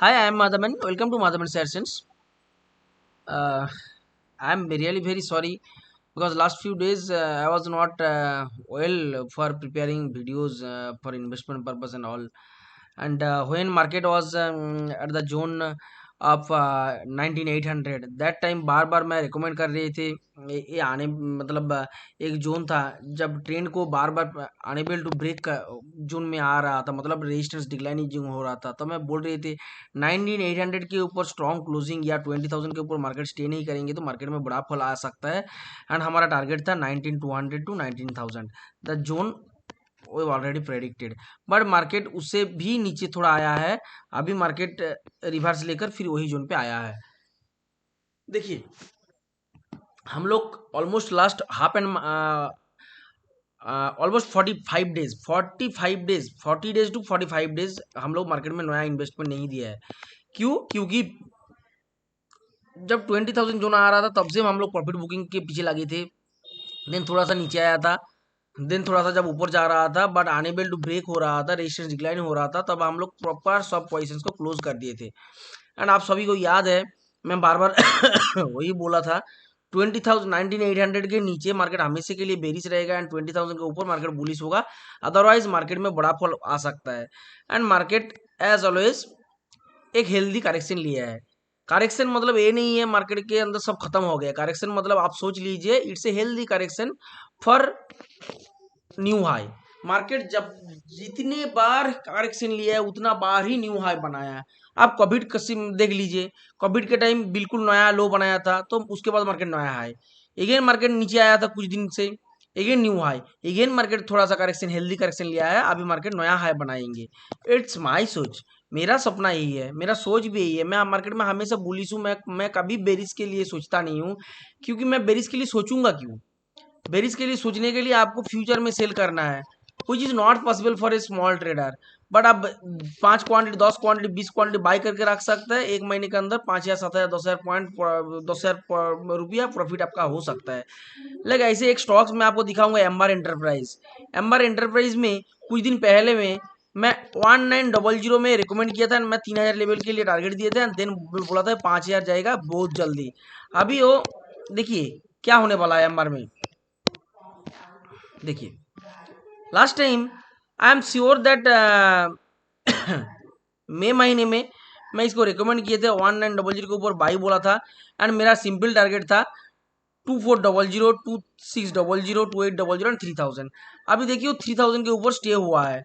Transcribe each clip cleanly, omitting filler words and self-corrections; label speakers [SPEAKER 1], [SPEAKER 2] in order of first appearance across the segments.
[SPEAKER 1] Hi, I am Madhavan. Welcome to Madhavan Sessions. Uh, I am really very sorry because last few days I was not well for preparing videos for investment purpose and all. And when market was at the zone of 19800, that time बार बार मैं recommend कर रहे थे ये आने मतलब एक zone था जब ट्रेंड को बार बार अनेबल टू ब्रेक जोन में आ रहा था, मतलब रेजिस्टेंस डिक्लाइनिंग हो रहा था, तो मैं बोल रहे थे 19800 के ऊपर स्ट्रॉन्ग क्लोजिंग या 20000 के ऊपर मार्केट स्टे नहीं करेंगे तो मार्केट में बड़ा फॉल आ सकता है। एंड हमारा टारगेट था 19200 टू 19000, द जोन वो ऑलरेडी प्रेडिक्टेड। बट मार्केट उससे भी नीचे थोड़ा आया है। अभी मार्केट रिवर्स लेकर फिर वही जोन पे आया है। देखिए, हम लोग almost last half and almost 40 days to 45 days हम लोग मार्केट में नया इन्वेस्टमेंट नहीं दिया है। क्यों? क्योंकि जब 20,000 जोन आ रहा था तब से हम लोग प्रॉफिट बुकिंग के पीछे लगे थे। देन थोड़ा सा नीचे आया था, देन थोड़ा सा जब ऊपर जा रहा था बट अनेबल टू ब्रेक हो रहा था, रेजिस्टेंस डिक्लाइन हो रहा था, तब हम लोग प्रॉपर सब पोजिशंस को क्लोज कर दिए थे। एंड आप सभी को याद है, मैं बार बार वही बोला था, 20,000 19800 के नीचे मार्केट हमेशा के लिए बेरिश रहेगा एंड 20,000 के ऊपर मार्केट बुलिश होगा। अदरवाइज मार्केट में बड़ा फॉल आ सकता है। एंड मार्केट एज ऑलवेज एक हेल्दी करेक्शन लिया है। करेक्शन मतलब ये नहीं है मार्केट के अंदर सब खत्म हो गया। करेक्शन मतलब आप सोच लीजिए, it's a healthy correction for new high. Market जब जितने बार करेक्शन लिया है उतना बार ही न्यू हाई बनाया है। आप कोविड कसिम देख लीजिए, कोविड के टाइम बिल्कुल नया लो बनाया था तो उसके बाद मार्केट नया हाई, अगेन मार्केट नीचे आया था कुछ दिन से, again new high, again market थोड़ा सा करेक्शन हेल्दी करेक्शन लिया है, अभी मार्केट नया हाई बनाएंगे। इट्स माई सोच, मेरा सपना यही है, मेरा सोच भी यही है। मैं मार्केट में हमेशा बुलिश हूँ। मैं कभी बेरिस के लिए सोचता नहीं हूँ, क्योंकि मैं बेरिस के लिए सोचूंगा क्यों? बेरिस के लिए सोचने के लिए आपको फ्यूचर में सेल करना है, which is not possible for a small trader. But आप 5 क्वांटिटी 10 क्वांटिटी 20 क्वांटिटी बाई करके रख सकते हैं, एक महीने के अंदर 5,000 7,000 10,000 पॉइंट 10,000 रुपया प्रॉफिट आपका हो सकता है। लाइक ऐसे एक स्टॉक्स में आपको दिखाऊंगा, एम्बर एंटरप्राइज। एम्बर एंटरप्राइज में कुछ दिन पहले में मैं 1900 में रिकमेंड किया था, मैं 3,000 लेवल के लिए टारगेट दिए थे, देन बोला था 5,000 जाएगा बहुत जल्दी। अभी वो देखिए क्या होने वाला है एम्बर में। देखिए, last time I am sure that मई महीने में मैं इसको रिकमेंड किए थे, 1900 के ऊपर बाई बोला था। एंड मेरा सिंपल टारगेट था 2400 2600 2800 एंड 3000। अभी देखिए 3000 के ऊपर स्टे हुआ है।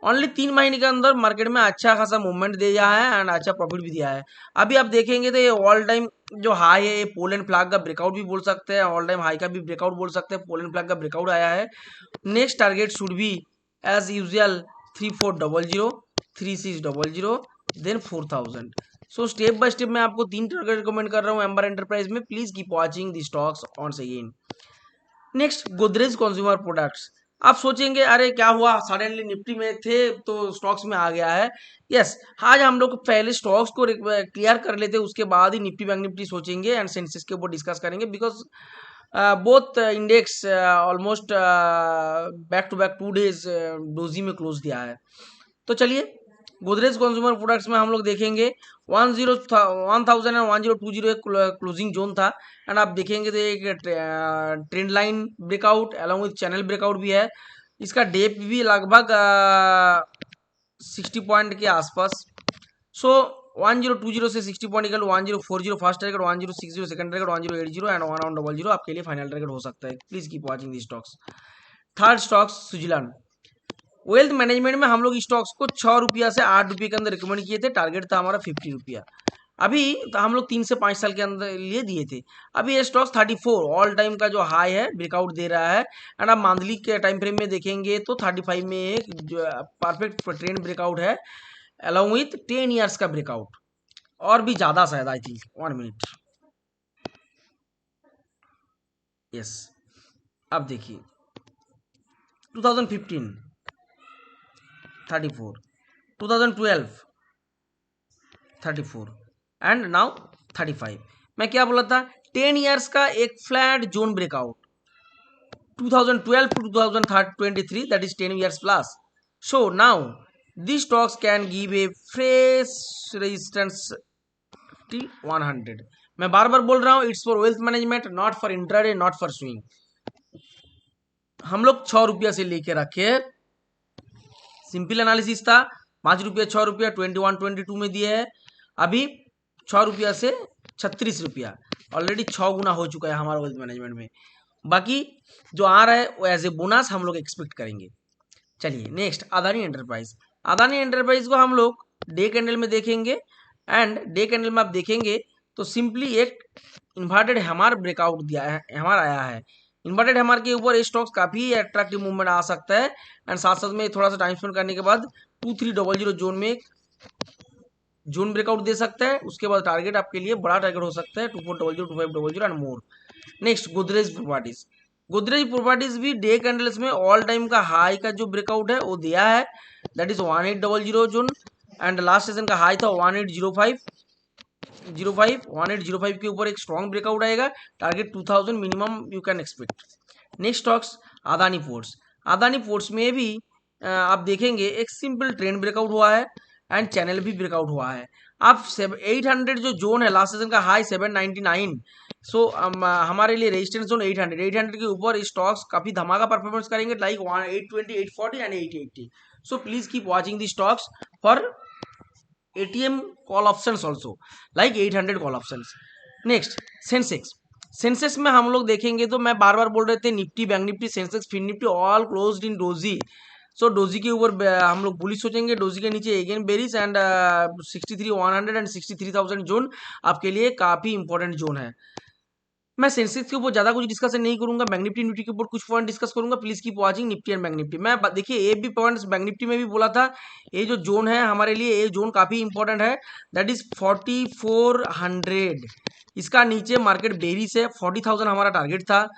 [SPEAKER 1] ओनली 3 महीने के अंदर मार्केट में अच्छा खासा मूवमेंट दिया है एंड अच्छा प्रॉफिट भी दिया है। अभी आप देखेंगे तो ये ऑल टाइम जो हाई है, ये पोलैंड फ्लैग का ब्रेकआउट भी बोल सकते हैं, ऑल टाइम हाई का भी ब्रेकआउट बोल सकते हैं। पोलैंड फ्लैग का ब्रेकआउट आया है। Next target should be as usual 3400 3600 then 4000। So step by step मैं आपको 3 टारगेट रिकमेंड कर रहा हूँ एम्बर एंटरप्राइज में। Please keep watching the stocks on again. Next, Godrej consumer products. आप सोचेंगे अरे क्या हुआ, सडनली निफ्टी में थे तो स्टॉक्स में आ गया है। यस, आज हम लोग पहले स्टॉक्स को क्लियर कर लेते, उसके बाद ही निफ्टी बैंक निफ्टी सोचेंगे एंड सेंसेस के ऊपर डिस्कस करेंगे। Because both index almost back to back 2 days doji में क्लोज दिया है। तो चलिए, गोदरेज कंज्यूमर प्रोडक्ट्स में हम लोग देखेंगे 1000 एंड 1020 एक क्लोजिंग जोन था। एंड आप देखेंगे तो एक trend line breakout along with channel breakout भी है। इसका डेप भी लगभग 60 पॉइंट के आसपास। सो 1020 से 60 point equal 1040 first target, 1060 second target, 1080 and 1100 आपके लिए फाइनल टारगेट हो सकता है। Please keep watching the stocks. Third stocks Switzerland. Wealth management में हम लोग स्टॉक्स को 6 रुपया से 8 रुपये के अंदर रिकमेंड किए थे, टारगेट था हमारा 50 रुपया। अभी तो हम लोग 3 से 5 साल के अंदर लिए दिए थे। अभी ये स्टॉक्स 34 ऑल टाइम का जो हाई है ब्रेकआउट दे रहा है। एंड आप मंथली के टाइम फ्रेम में देखेंगे तो 35 में एक परफेक्ट ट्रेंड ब्रेकआउट है अलॉन्ग विथ 10 ईयर्स का ब्रेकआउट, और भी ज्यादा शायद, आई थिंक 1 मिनट। यस, अब देखिए 2015 34, 2012 34 एंड नाउ 35। मैं क्या बोला था, 10 ईयर्स का एक flat zone breakout 2012 to 2023, that is 10 years plus. So now this stocks can give a fresh resistance T 100। मैं बार बार बोल रहा हूँ, it's for wealth management, not for intraday, not for swing. हम लोग 6 रुपया से लेके रखे, सिंपल एनालिसिस था, 5 रुपया 6 रुपया 21-22 में दिए है। अभी 6 रुपया से 36 रुपया, ऑलरेडी 6 गुना हो चुका है हमारा वेल्थ मैनेजमेंट में। बाकी जो आ रहा है वो एज ए बोनस हम लोग एक्सपेक्ट करेंगे। चलिए next, Adani enterprise. Adani enterprise को हम लोग डे कैंडल में देखेंगे, एंड डे कैंडल में आप देखेंगे तो सिंपली एक इन्वर्टेड हैमर ब्रेकआउट दिया है, हैमर आया है। इन्वर्टेड हैमर के ऊपर स्टॉक्स काफी अट्रैक्टिव मूवमेंट आ सकता है, एंड साथ साथ में थोड़ा सा टाइम स्पेंड करने के बाद 2300 जोन में जोन ब्रेकआउट दे सकता है। उसके बाद टारगेट आपके लिए बड़ा टारगेट हो सकता है 2400, 2500 and more. Next, Godrej properties. Godrej properties भी डे कैंडल्स में ऑल टाइम का हाई का जो ब्रेकआउट है वो दिया है, that is 1800 zone, and last session का हाई था 1805। 1805 के ऊपर एक स्ट्रॉन्ग ब्रेकआउट आएगा, target 2000 minimum you can expect. Next stocks, Adani ports. Adani ports में भी आप देखेंगे एक सिंपल ट्रेंड ब्रेकआउट हुआ है, एंड चैनल भी ब्रेकआउट हुआ है। आप 800 जो जोन है, लास्ट सीजन का हाई 799, सो हमारे लिए रेजिस्टेंस जोन 800, 800 के ऊपर स्टॉक्स काफी धमाका परफॉर्मेंस करेंगे, like 820, 840 and 880। So please keep watching the stocks for ATM call options also, like 800 call options. Next, Sensex. Sensex में हम लोग देखेंगे तो मैं बार बार बोल रहे थे, Nifty, bank Nifty, Sensex, fin Nifty all closed in doji. So doji के ऊपर हम लोग बुलिश सोचेंगे, डोजी के नीचे again bearish, and 63,100 and 63,000 zone आपके लिए काफी इंपॉर्टेंट जोन है। मैं सेंसेक्स के ऊपर ज्यादा कुछ डिस्कशन नहीं करूंगा, बैंक निफ्टी निफ्टी के ऊपर कुछ पॉइंट डिस्कस करूंगा। Please keep watching Nifty and bank Nifty. मैं देखिए ये भी पॉइंट्स बैंक निफ्टी में भी बोला था, ये जो जोन है हमारे लिए, ये जोन काफी इंपॉर्टेंट है, दैट इज 4400। इसका नीचे मार्केट बेरिस है, 40,000 हमारा टारगेट था,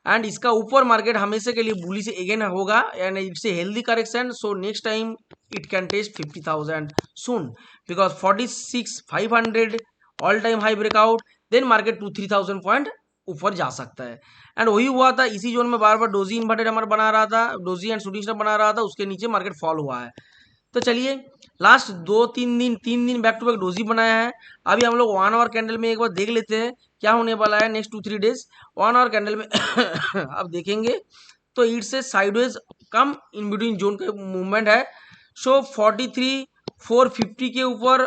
[SPEAKER 1] एंड इसका ऊपर मार्केट हमेशा के लिए बुलिश अगेन होगा, and it's a healthy correction. So next time it can test 50,000 soon, because 46,500 all time high breakout, then market 2-3,000 point ऊपर जा सकता है। एंड वही हुआ था, इसी जोन में बार बार डोजी इन्वर्टेड हमारा बना रहा था, डोजी एंड शूटिंग स्टार बना रहा था, उसके नीचे मार्केट फॉल हुआ है। तो चलिए लास्ट 2-3 दिन, 3 दिन बैक टू बैक डोजी बनाया है। अभी हम लोग 1 आवर कैंडल में एक बार देख लेते हैं क्या होने वाला है नेक्स्ट 2-3 डेज। 1 आवर कैंडल में अब देखेंगे तो it's a sideways come in between zone के मूवमेंट है। सो 43,450 के ऊपर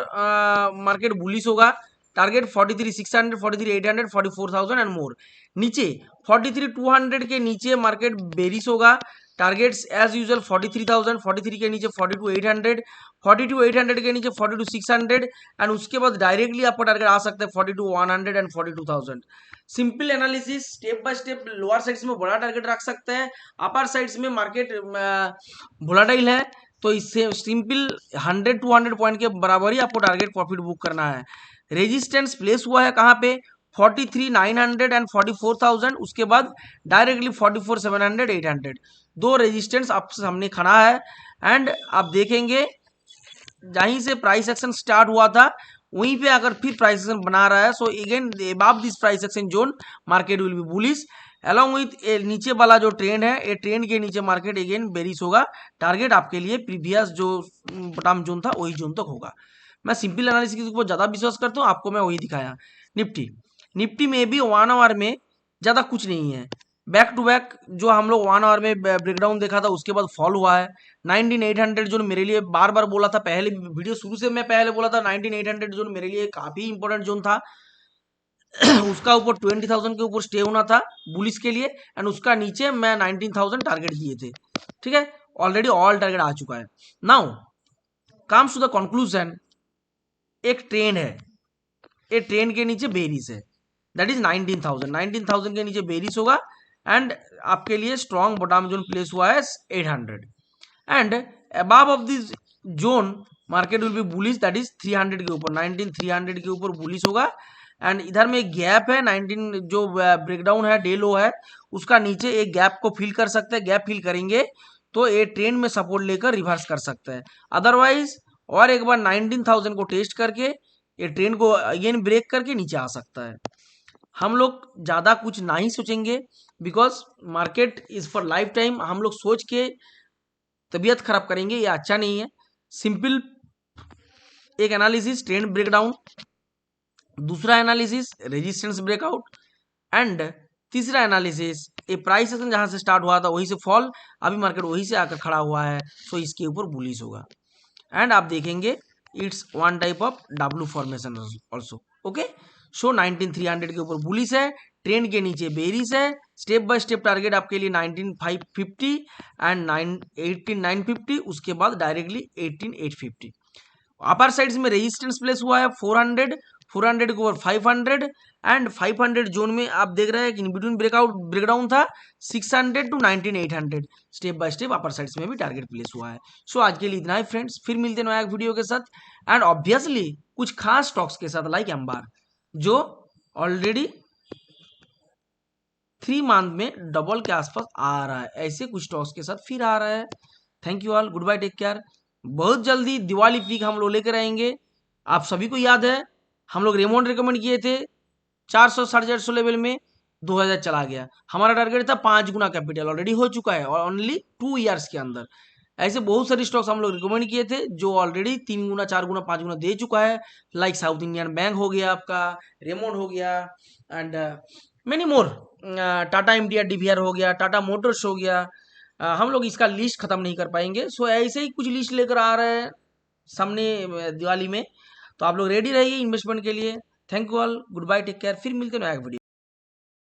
[SPEAKER 1] मार्केट बुलिश होगा, टारगेट 43,600, 43,800, 44,000 एंड मोर। नीचे 43,200 के नीचे मार्केट बेरिश होगा, टारगेट्स एज यूजुअल 43,000, 43 के नीचे 42,800, 42,800 के नीचे 42,600, एंड उसके बाद डायरेक्टली आपका टारगेट आ सकता है 42,100 and 42,000। Simple analysis, step by step lower sides में बड़ा टारगेट रख सकते हैं, अपर साइड्स में मार्केट वोलाटाइल है, तो इससे सिंपल 100-200 पॉइंट के बराबर ही आपको टारगेट प्रॉफिट बुक करना है। रेजिस्टेंस प्लेस हुआ है कहाँ पे, 43,900 एंड 44,000, उसके बाद डायरेक्टली 44,700, 800, दो रेजिस्टेंस आपके सामने खड़ा है। एंड आप देखेंगे जहीं से प्राइस एक्शन स्टार्ट हुआ था वहीं पे अगर फिर प्राइस एक्शन बना रहा है, so again above this price action zone market will be bullish along with नीचे वाला जो ट्रेंड है, ये ट्रेंड के नीचे मार्केट अगेन बेरिश होगा, टारगेट आपके लिए प्रीवियस जो बॉटम जोन था वही जोन तक होगा। मैं सिंपल एनालिसिस के ऊपर ज्यादा विश्वास करता हूँ, आपको मैं वही दिखाया। निफ्टी, निफ्टी में भी 1 आवर में ज्यादा कुछ नहीं है, बैक टू बैक जो हम लोग 1 आवर में ब्रेकडाउन देखा था उसके बाद फॉल हुआ है। 19,800 जो मेरे लिए बार बार बोला था, पहले वीडियो शुरू से मैं पहले बोला था 19,800 जो मेरे लिए काफी इंपॉर्टेंट जोन था। उसका ऊपर 20,000 के ऊपर स्टे होना था बुलिस के लिए, एंड उसका नीचे मैं 19,000 टारगेट किए थे। ठीक है, ऑलरेडी ऑल टारगेट आ चुका है। Now comes to the conclusion, एक ट्रेंड है, ये ट्रेंड के नीचे बेरिस है, दैट इज 19,000 के नीचे बेरिस होगा, एंड आपके लिए स्ट्रॉन्ग बॉटम जोन प्लेस हुआ है 800, and above of this zone market will be bullish, that is 300 के ऊपर, 19,300 के ऊपर बुलिश होगा। एंड इधर में एक गैप है 19 जो ब्रेकडाउन है, डे लो है, उसका नीचे एक गैप को फिल कर सकते हैं, गैप फिल करेंगे तो ये ट्रेंड में सपोर्ट लेकर रिवर्स कर सकता है। अदरवाइज और एक बार 19,000 को टेस्ट करके ये ट्रेंड को अगेन ब्रेक करके नीचे आ सकता है। हम लोग ज़्यादा कुछ नहीं सोचेंगे, because market is for life time. हम लोग सोच के तबीयत खराब करेंगे, ये अच्छा नहीं है। सिंपल एक एनालिसिस ट्रेंड ब्रेकडाउन, दूसरा एनालिसिस रेजिस्टेंस ब्रेकआउट, एंड तीसरा एनालिसिस ए प्राइस एक्शन जहां से स्टार्ट हुआ था वहीं से फॉल, अभी मार्केट वहीं से आकर खड़ा हुआ है, सो इसके ऊपर बुलिश होगा। एंड आप देखेंगे it's one type of W formation also. Okay, so 19300 के ऊपर बुलिश है, ट्रेंड के नीचे बेरिश है, स्टेप बाय स्टेप टारगेट आपके लिए 19550 एंड 18950, उसके बाद डायरेक्टली 18850। अपर साइड्स में रेजिस्टेंस प्लेस हुआ है 400, 400 के ऊपर 500, एंड 500 जोन में आप देख रहे हैं कि इन बिटवीन ब्रेकडाउन था 600 to 19800, step by step upper sides में भी टारगेट प्लेस हुआ है। सो आज के लिए इतना ही फ्रेंड्स, फिर मिलते हैं नया एक वीडियो के साथ, एंड ऑब्वियसली कुछ खास स्टॉक्स के साथ लाइक एम्बार जो ऑलरेडी 3 मंथ में डबल के आसपास आ रहा है, ऐसे कुछ स्टॉक्स के साथ फिर आ रहा है। Thank you all, good bye, take care. बहुत जल्दी दिवाली पीक हम लोग लेकर आएंगे। आप सभी को याद है हम लोग रेमोंड रिकमेंड किए थे 400 450 लेवल में, 2000 चला गया। हमारा टारगेट था 5 गुना कैपिटल, ऑलरेडी हो चुका है और ओनली 2 ईयर्स के अंदर। ऐसे बहुत सारे स्टॉक्स हम लोग रिकमेंड किए थे जो ऑलरेडी 3 गुना 4 गुना 5 गुना दे चुका है, लाइक साउथ इंडियन बैंक हो गया आपका, रेमोंड हो गया, and many more, Tata MTR DVR हो गया, टाटा मोटर्स हो गया। हम लोग इसका लिस्ट खत्म नहीं कर पाएंगे, सो ऐसे ही कुछ लिस्ट लेकर आ रहे हैं सामने दिवाली में, तो आप लोग रेडी रहिए इन्वेस्टमेंट के लिए। Thank you all, good bye, take care, फिर मिलते हैं नया वीडियो।